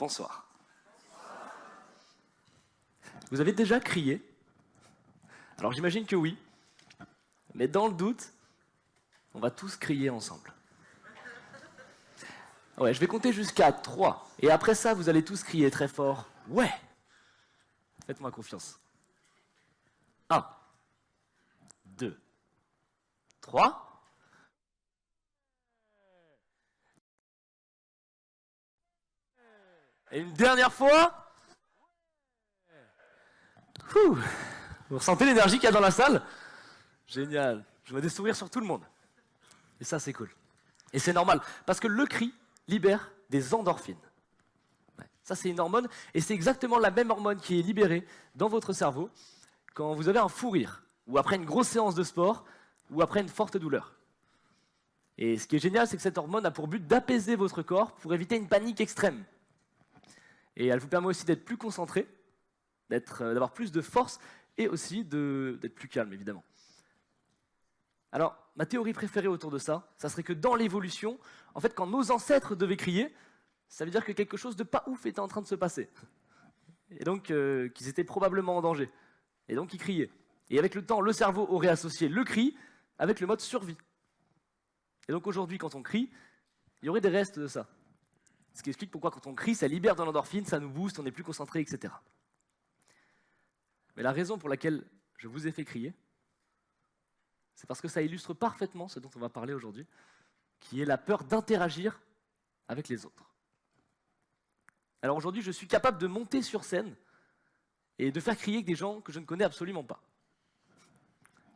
Bonsoir. Vous avez déjà crié? Alors j'imagine que oui, mais dans le doute, on va tous crier ensemble. Ouais, je vais compter jusqu'à 3, et après ça, vous allez tous crier très fort. Ouais! Faites-moi confiance. 1, 2, 3. Et une dernière fois. Ouh. Vous ressentez l'énergie qu'il y a dans la salle? Génial. Je vois des sourires sur tout le monde. Et ça, c'est cool. Et c'est normal, parce que le cri libère des endorphines. Ouais. Ça, c'est une hormone, et c'est exactement la même hormone qui est libérée dans votre cerveau quand vous avez un fou rire, ou après une grosse séance de sport, ou après une forte douleur. Et ce qui est génial, c'est que cette hormone a pour but d'apaiser votre corps pour éviter une panique extrême. Et elle vous permet aussi d'être plus concentré, d'avoir plus de force, et aussi d'être plus calme, évidemment. Alors, ma théorie préférée autour de ça, ça serait que dans l'évolution, en fait, quand nos ancêtres devaient crier, ça veut dire que quelque chose de pas ouf était en train de se passer. Et donc, qu'ils étaient probablement en danger. Et donc, ils criaient. Et avec le temps, le cerveau aurait associé le cri avec le mode survie. Et donc, aujourd'hui, quand on crie, il y aurait des restes de ça. Ce qui explique pourquoi, quand on crie, ça libère de l'endorphine, ça nous booste, on est plus concentré, etc. Mais la raison pour laquelle je vous ai fait crier, c'est parce que ça illustre parfaitement ce dont on va parler aujourd'hui, qui est la peur d'interagir avec les autres. Alors aujourd'hui, je suis capable de monter sur scène et de faire crier des gens que je ne connais absolument pas.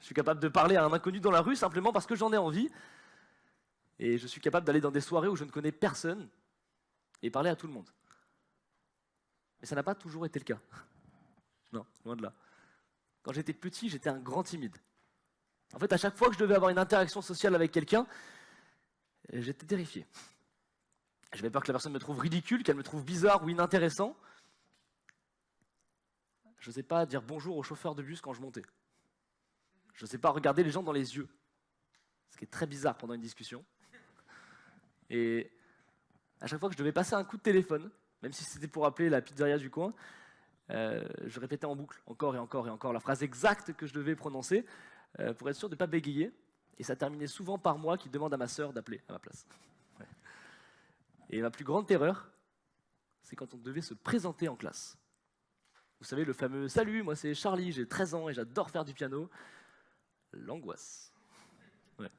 Je suis capable de parler à un inconnu dans la rue simplement parce que j'en ai envie. Et je suis capable d'aller dans des soirées où je ne connais personne et parler à tout le monde. Mais ça n'a pas toujours été le cas. Non, loin de là. Quand j'étais petit, j'étais un grand timide. En fait, à chaque fois que je devais avoir une interaction sociale avec quelqu'un, j'étais terrifié. J'avais peur que la personne me trouve ridicule, qu'elle me trouve bizarre ou inintéressant. Je n'osais pas dire bonjour au chauffeur de bus quand je montais. Je n'osais pas regarder les gens dans les yeux. Ce qui est très bizarre pendant une discussion. Et à chaque fois que je devais passer un coup de téléphone, même si c'était pour appeler la pizzeria du coin, je répétais en boucle, encore et encore et encore, la phrase exacte que je devais prononcer pour être sûr de ne pas bégayer. Et ça terminait souvent par moi qui demande à ma sœur d'appeler à ma place. Ouais. Et ma plus grande terreur, c'est quand on devait se présenter en classe. Vous savez, le fameux « Salut, moi c'est Charlie, j'ai 13 ans et j'adore faire du piano ». L'angoisse. Ouais.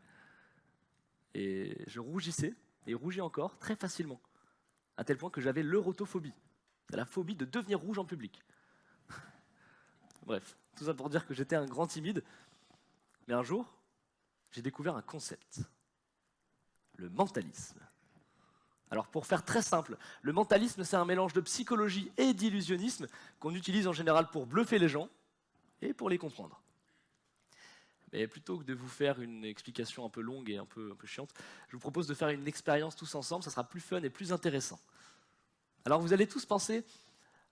Et je rougissais, et rougis encore, très facilement. À tel point que j'avais l'eurotophobie. C'est la phobie de devenir rouge en public. Bref, tout ça pour dire que j'étais un grand timide. Mais un jour, j'ai découvert un concept. Le mentalisme. Alors pour faire très simple, le mentalisme c'est un mélange de psychologie et d'illusionnisme qu'on utilise en général pour bluffer les gens et pour les comprendre. Mais plutôt que de vous faire une explication un peu longue et un peu chiante, je vous propose de faire une expérience tous ensemble, ça sera plus fun et plus intéressant. Alors vous allez tous penser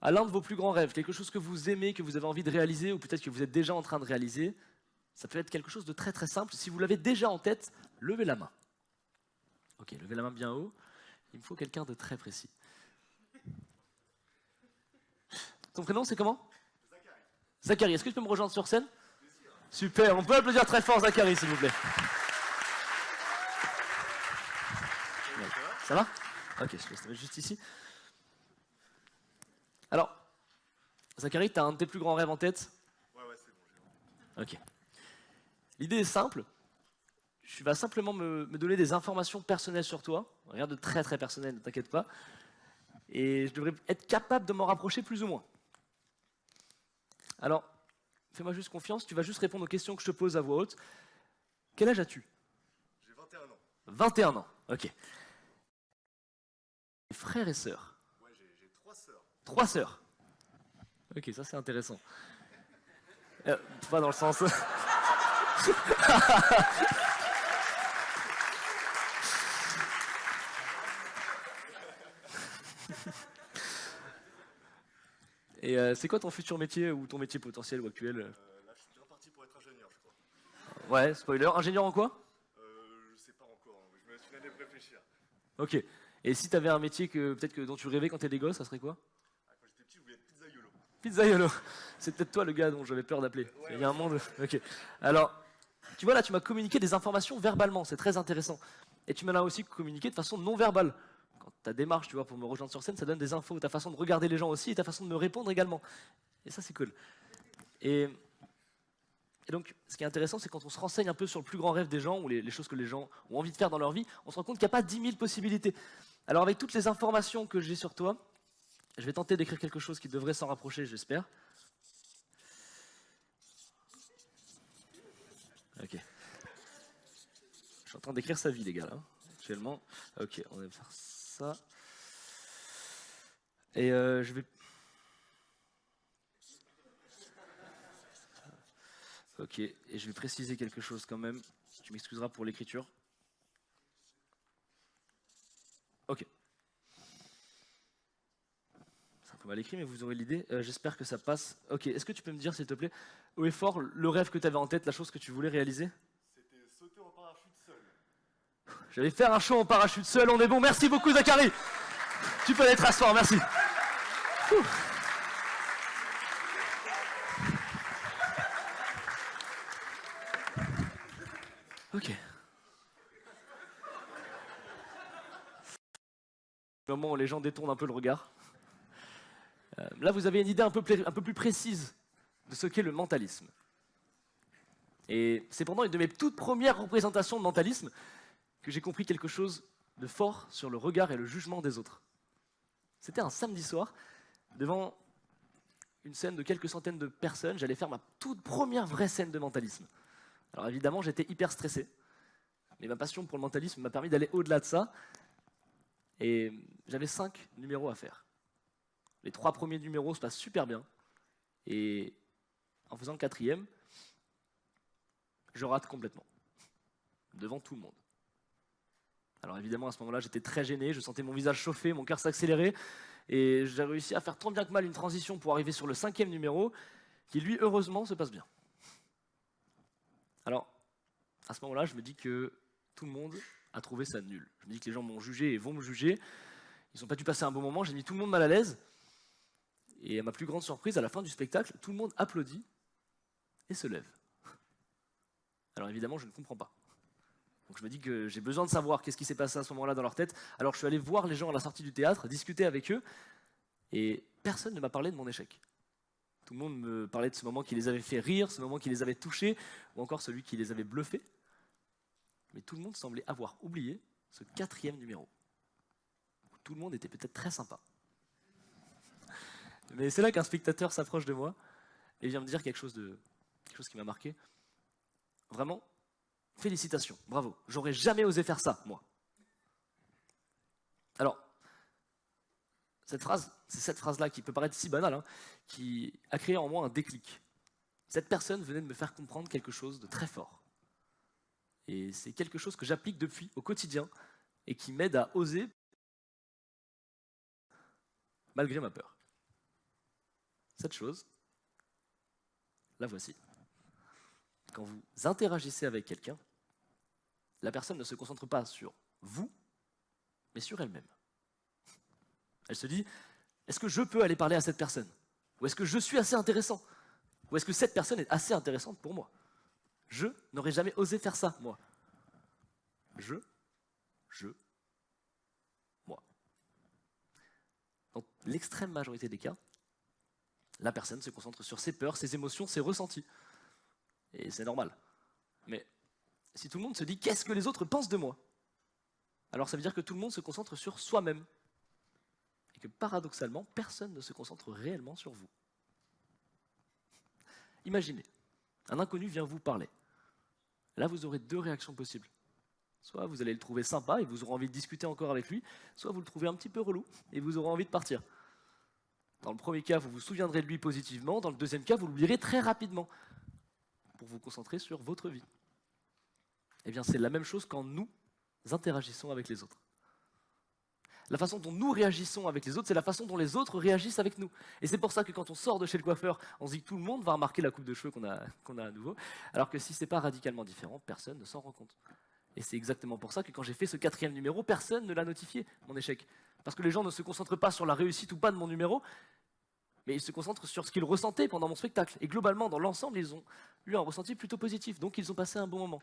à l'un de vos plus grands rêves, quelque chose que vous aimez, que vous avez envie de réaliser, ou peut-être que vous êtes déjà en train de réaliser. Ça peut être quelque chose de très très simple. Si vous l'avez déjà en tête, levez la main. Ok, levez la main bien haut. Il me faut quelqu'un de très précis. Ton prénom, c'est comment? Zachary. Zachary, est-ce que tu peux me rejoindre sur scène? Super, on peut applaudir très fort Zachary, s'il vous plaît. Ça va? Ok, je te laisse te mettre juste ici. Alors, Zachary, tu as un de tes plus grands rêves en tête? Ouais, c'est bon, j'ai Ok. L'idée est simple. Tu vas simplement me donner des informations personnelles sur toi. Rien de très très personnel, ne t'inquiète pas. Et je devrais être capable de m'en rapprocher plus ou moins. Alors, fais-moi juste confiance, tu vas juste répondre aux questions que je te pose à voix haute. Quel âge as-tu? J'ai 21 ans. 21 ans, ok. Frères et sœurs? Ouais, j'ai 3 sœurs. 3 sœurs? Ok, ça c'est intéressant. Pas dans le sens... Et c'est quoi ton futur métier ou ton métier potentiel ou actuel? Là, je suis bien parti pour être ingénieur, je crois. Ouais, spoiler. Ingénieur en quoi? Je sais pas encore, hein. Je me laisse une année pour réfléchir. Ok. Et si tu avais un métier dont tu rêvais quand tu étais gosse, ça serait quoi? Quand j'étais petit, je voulais être pizzaiolo. Pizzaiolo. C'est peut-être toi le gars dont j'avais peur d'appeler. Ouais, Il y a un monde. Ok. Alors, tu vois là, tu m'as communiqué des informations verbalement, c'est très intéressant. Et tu m'en as aussi communiqué de façon non verbale. Quand ta démarche, tu vois, pour me rejoindre sur scène, ça donne des infos, ta façon de regarder les gens aussi et ta façon de me répondre également. Et ça, c'est cool. Et donc, ce qui est intéressant, c'est quand on se renseigne un peu sur le plus grand rêve des gens ou les choses que les gens ont envie de faire dans leur vie, on se rend compte qu'il n'y a pas 10 000 possibilités. Alors, avec toutes les informations que j'ai sur toi, je vais tenter d'écrire quelque chose qui devrait s'en rapprocher, j'espère. Ok. Je suis en train d'écrire sa vie, les gars, là, actuellement. Ok, on va faire ça. Et je vais... Ok, et je vais préciser quelque chose quand même. Tu m'excuseras pour l'écriture. Ok. C'est un peu mal écrit, mais vous aurez l'idée. J'espère que ça passe. Ok, est-ce que tu peux me dire, s'il te plaît, haut et fort, le rêve que tu avais en tête, la chose que tu voulais réaliser? C'était sauter en parachute seul. J'allais faire un show en parachute seul, on est bon. Merci beaucoup, Zachary. Tu peux aller te rasseoir, merci. Ouh. Ok. Le moment où les gens détournent un peu le regard. Là, vous avez une idée un peu plus précise de ce qu'est le mentalisme. Et c'est pendant une de mes toutes premières représentations de mentalisme que j'ai compris quelque chose de fort sur le regard et le jugement des autres. C'était un samedi soir, devant une scène de quelques centaines de personnes, j'allais faire ma toute première vraie scène de mentalisme. Alors évidemment, j'étais hyper stressé, mais ma passion pour le mentalisme m'a permis d'aller au-delà de ça, et j'avais 5 numéros à faire. Les 3 premiers numéros se passent super bien, et en faisant le 4e, je rate complètement, devant tout le monde. Alors évidemment, à ce moment-là, j'étais très gêné, je sentais mon visage chauffer, mon cœur s'accélérer, et j'ai réussi à faire tant bien que mal une transition pour arriver sur le 5e numéro, qui lui, heureusement, se passe bien. Alors, à ce moment-là, je me dis que tout le monde a trouvé ça nul. Je me dis que les gens m'ont jugé et vont me juger. Ils n'ont pas dû passer un bon moment, j'ai mis tout le monde mal à l'aise. Et à ma plus grande surprise, à la fin du spectacle, tout le monde applaudit et se lève. Alors évidemment, je ne comprends pas. Donc je me dis que j'ai besoin de savoir qu'est-ce qui s'est passé à ce moment-là dans leur tête. Alors je suis allé voir les gens à la sortie du théâtre, discuter avec eux, et personne ne m'a parlé de mon échec. Tout le monde me parlait de ce moment qui les avait fait rire, ce moment qui les avait touchés, ou encore celui qui les avait bluffés. Mais tout le monde semblait avoir oublié ce 4e numéro. Tout le monde était peut-être très sympa. Mais c'est là qu'un spectateur s'approche de moi et vient me dire quelque chose qui m'a marqué. Vraiment, félicitations, bravo. J'aurais jamais osé faire ça, moi. Alors, c'est cette phrase-là qui peut paraître si banale, hein, qui a créé en moi un déclic. Cette personne venait de me faire comprendre quelque chose de très fort. Et c'est quelque chose que j'applique depuis au quotidien et qui m'aide à oser malgré ma peur. Cette chose, la voici. Quand vous interagissez avec quelqu'un, la personne ne se concentre pas sur vous, mais sur elle-même. Elle se dit, est-ce que je peux aller parler à cette personne? Ou est-ce que je suis assez intéressant? Ou est-ce que cette personne est assez intéressante pour moi? Je n'aurais jamais osé faire ça, moi. Moi. Dans l'extrême majorité des cas, la personne se concentre sur ses peurs, ses émotions, ses ressentis. Et c'est normal. Mais si tout le monde se dit qu'est-ce que les autres pensent de moi, alors ça veut dire que tout le monde se concentre sur soi-même. Et que paradoxalement, personne ne se concentre réellement sur vous. Imaginez, un inconnu vient vous parler. Là, vous aurez 2 réactions possibles. Soit vous allez le trouver sympa et vous aurez envie de discuter encore avec lui, soit vous le trouvez un petit peu relou et vous aurez envie de partir. Dans le premier cas, vous vous souviendrez de lui positivement, dans le deuxième cas, vous l'oublierez très rapidement pour vous concentrer sur votre vie. Eh bien, c'est la même chose quand nous interagissons avec les autres. La façon dont nous réagissons avec les autres, c'est la façon dont les autres réagissent avec nous. Et c'est pour ça que quand on sort de chez le coiffeur, on se dit que tout le monde va remarquer la coupe de cheveux qu'on a à nouveau, alors que si ce n'est pas radicalement différent, personne ne s'en rend compte. Et c'est exactement pour ça que quand j'ai fait ce 4e numéro, personne ne l'a notifié, mon échec. Parce que les gens ne se concentrent pas sur la réussite ou pas de mon numéro, mais ils se concentrent sur ce qu'ils ressentaient pendant mon spectacle. Et globalement, dans l'ensemble, ils ont eu un ressenti plutôt positif, donc ils ont passé un bon moment.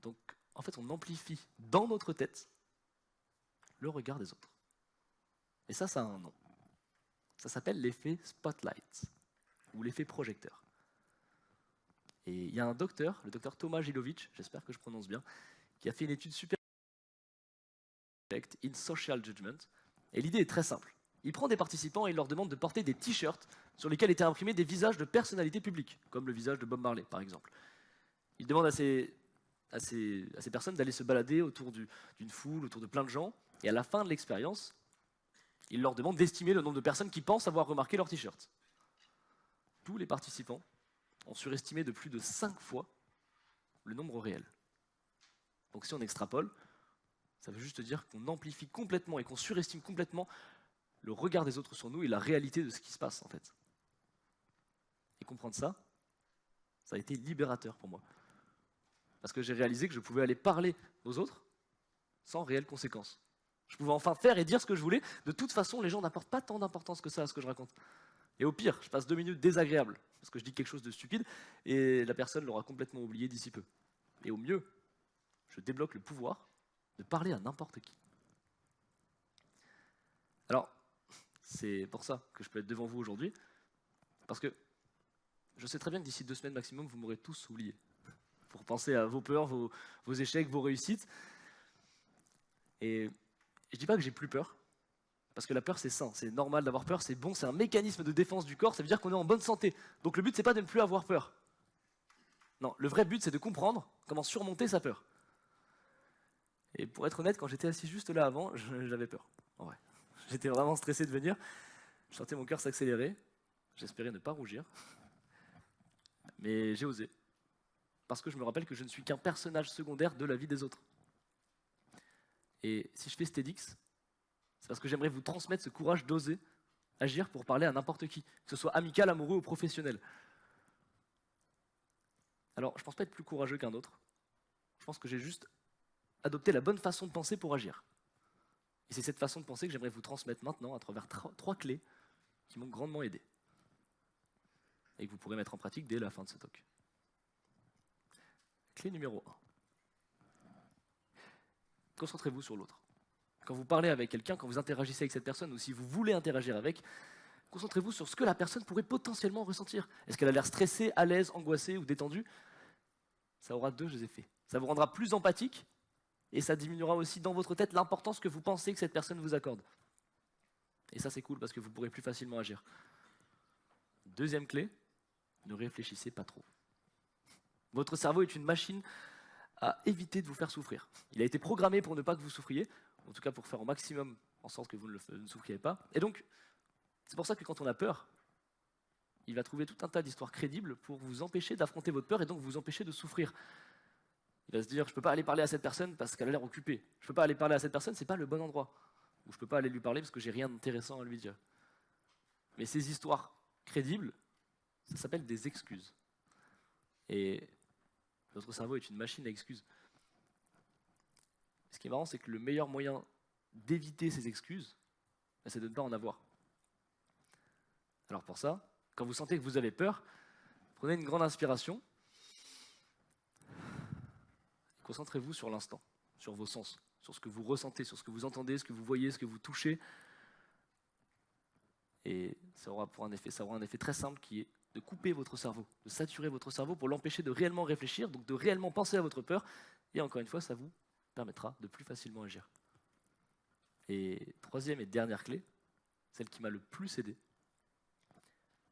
Donc, en fait, on amplifie dans notre tête le regard des autres. Et ça a un nom. Ça s'appelle l'effet spotlight, ou l'effet projecteur. Et il y a un docteur, le docteur Thomas Gilovich, j'espère que je prononce bien, qui a fait une étude super in social judgment. Et l'idée est très simple. Il prend des participants et il leur demande de porter des t-shirts sur lesquels étaient imprimés des visages de personnalités publiques, comme le visage de Bob Marley, par exemple. Il demande à ces personnes d'aller se balader autour d'une foule, autour de plein de gens, et à la fin de l'expérience, il leur demande d'estimer le nombre de personnes qui pensent avoir remarqué leur t-shirt. Tous les participants ont surestimé de plus de 5 fois le nombre réel. Donc si on extrapole, ça veut juste dire qu'on amplifie complètement et qu'on surestime complètement le regard des autres sur nous et la réalité de ce qui se passe en fait. Et comprendre ça, ça a été libérateur pour moi. Parce que j'ai réalisé que je pouvais aller parler aux autres sans réelles conséquences. Je pouvais enfin faire et dire ce que je voulais. De toute façon, les gens n'apportent pas tant d'importance que ça à ce que je raconte. Et au pire, je passe 2 minutes désagréables, parce que je dis quelque chose de stupide, et la personne l'aura complètement oublié d'ici peu. Et au mieux, je débloque le pouvoir de parler à n'importe qui. Alors, c'est pour ça que je peux être devant vous aujourd'hui, parce que je sais très bien que d'ici 2 semaines maximum, vous m'aurez tous oublié. Pour penser à vos peurs, vos échecs, vos réussites. Et je dis pas que j'ai plus peur, parce que la peur c'est sain, c'est normal d'avoir peur, c'est bon, c'est un mécanisme de défense du corps, ça veut dire qu'on est en bonne santé. Donc le but c'est pas de ne plus avoir peur. Non, le vrai but c'est de comprendre comment surmonter sa peur. Et pour être honnête, quand j'étais assis juste là avant, j'avais peur. En vrai. J'étais vraiment stressé de venir, je sentais mon cœur s'accélérer, j'espérais ne pas rougir, mais j'ai osé. Parce que je me rappelle que je ne suis qu'un personnage secondaire de la vie des autres. Et si je fais ce TEDx, c'est parce que j'aimerais vous transmettre ce courage d'oser agir pour parler à n'importe qui, que ce soit amical, amoureux ou professionnel. Alors, je ne pense pas être plus courageux qu'un autre. Je pense que j'ai juste adopté la bonne façon de penser pour agir. Et c'est cette façon de penser que j'aimerais vous transmettre maintenant à travers 3 clés qui m'ont grandement aidé. Et que vous pourrez mettre en pratique dès la fin de ce talk. Clé numéro 1. Concentrez-vous sur l'autre. Quand vous parlez avec quelqu'un, quand vous interagissez avec cette personne, ou si vous voulez interagir avec, concentrez-vous sur ce que la personne pourrait potentiellement ressentir. Est-ce qu'elle a l'air stressée, à l'aise, angoissée ou détendue? Ça aura 2 effets. Ça vous rendra plus empathique, et ça diminuera aussi dans votre tête l'importance que vous pensez que cette personne vous accorde. Et ça c'est cool parce que vous pourrez plus facilement agir. 2e clé, ne réfléchissez pas trop. Votre cerveau est une machine à éviter de vous faire souffrir. Il a été programmé pour ne pas que vous souffriez, en tout cas pour faire au maximum en sorte que vous ne souffriez pas. Et donc, c'est pour ça que quand on a peur, il va trouver tout un tas d'histoires crédibles pour vous empêcher d'affronter votre peur et donc vous empêcher de souffrir. Il va se dire, je ne peux pas aller parler à cette personne parce qu'elle a l'air occupée. Je ne peux pas aller parler à cette personne, ce n'est pas le bon endroit. Ou je ne peux pas aller lui parler parce que j'ai rien d'intéressant à lui dire. Mais ces histoires crédibles, ça s'appelle des excuses. Et notre cerveau est une machine à excuses. Ce qui est marrant, c'est que le meilleur moyen d'éviter ces excuses, c'est de ne pas en avoir. Alors pour ça, quand vous sentez que vous avez peur, prenez une grande inspiration. Concentrez-vous sur l'instant, sur vos sens, sur ce que vous ressentez, sur ce que vous entendez, ce que vous voyez, ce que vous touchez. Et ça aura un effet très simple qui est de couper votre cerveau, de saturer votre cerveau pour l'empêcher de réellement réfléchir, donc de réellement penser à votre peur. Et encore une fois, ça vous permettra de plus facilement agir. Et 3e et dernière clé, celle qui m'a le plus aidé,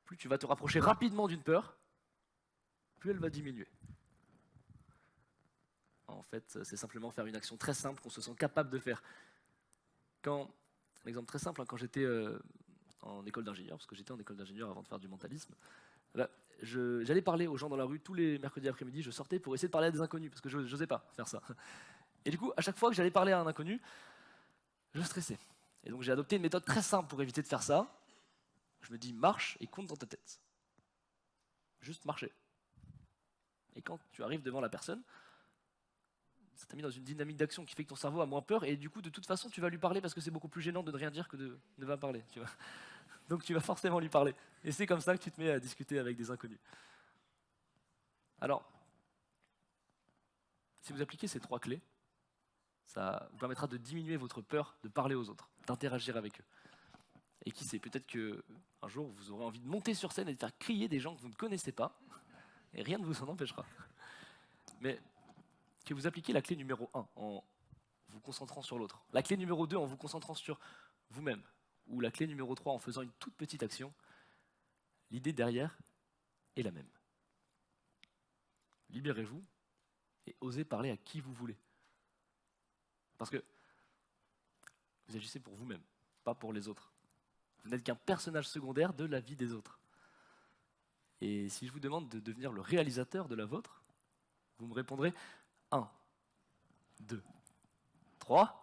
plus tu vas te rapprocher rapidement d'une peur, plus elle va diminuer. En fait, c'est simplement faire une action très simple qu'on se sent capable de faire. Un exemple très simple, quand j'étais en école d'ingénieur, parce que j'étais en école d'ingénieur avant de faire du mentalisme, j'allais parler aux gens dans la rue tous les mercredis après-midi, je sortais pour essayer de parler à des inconnus, parce que je n'osais pas faire ça. Et du coup, à chaque fois que j'allais parler à un inconnu, je stressais. Et donc j'ai adopté une méthode très simple pour éviter de faire ça. Je me dis, marche et compte dans ta tête. Juste marcher. Et quand tu arrives devant la personne, ça t'a mis dans une dynamique d'action qui fait que ton cerveau a moins peur, et du coup, de toute façon, tu vas lui parler parce que c'est beaucoup plus gênant de ne rien dire que de ne pas parler. Tu vois. Donc tu vas forcément lui parler. Et c'est comme ça que tu te mets à discuter avec des inconnus. Alors, si vous appliquez ces 3 clés, ça vous permettra de diminuer votre peur de parler aux autres, d'interagir avec eux. Et qui sait, peut-être qu'un jour, vous aurez envie de monter sur scène et de faire crier des gens que vous ne connaissez pas, et rien ne vous en empêchera. Mais que vous appliquez la clé numéro 1 en vous concentrant sur l'autre, la clé numéro 2 en vous concentrant sur vous-même, ou la clé numéro 3 en faisant une toute petite action, l'idée derrière est la même. Libérez-vous et osez parler à qui vous voulez. Parce que vous agissez pour vous-même, pas pour les autres. Vous n'êtes qu'un personnage secondaire de la vie des autres. Et si je vous demande de devenir le réalisateur de la vôtre, vous me répondrez 1, 2, 3.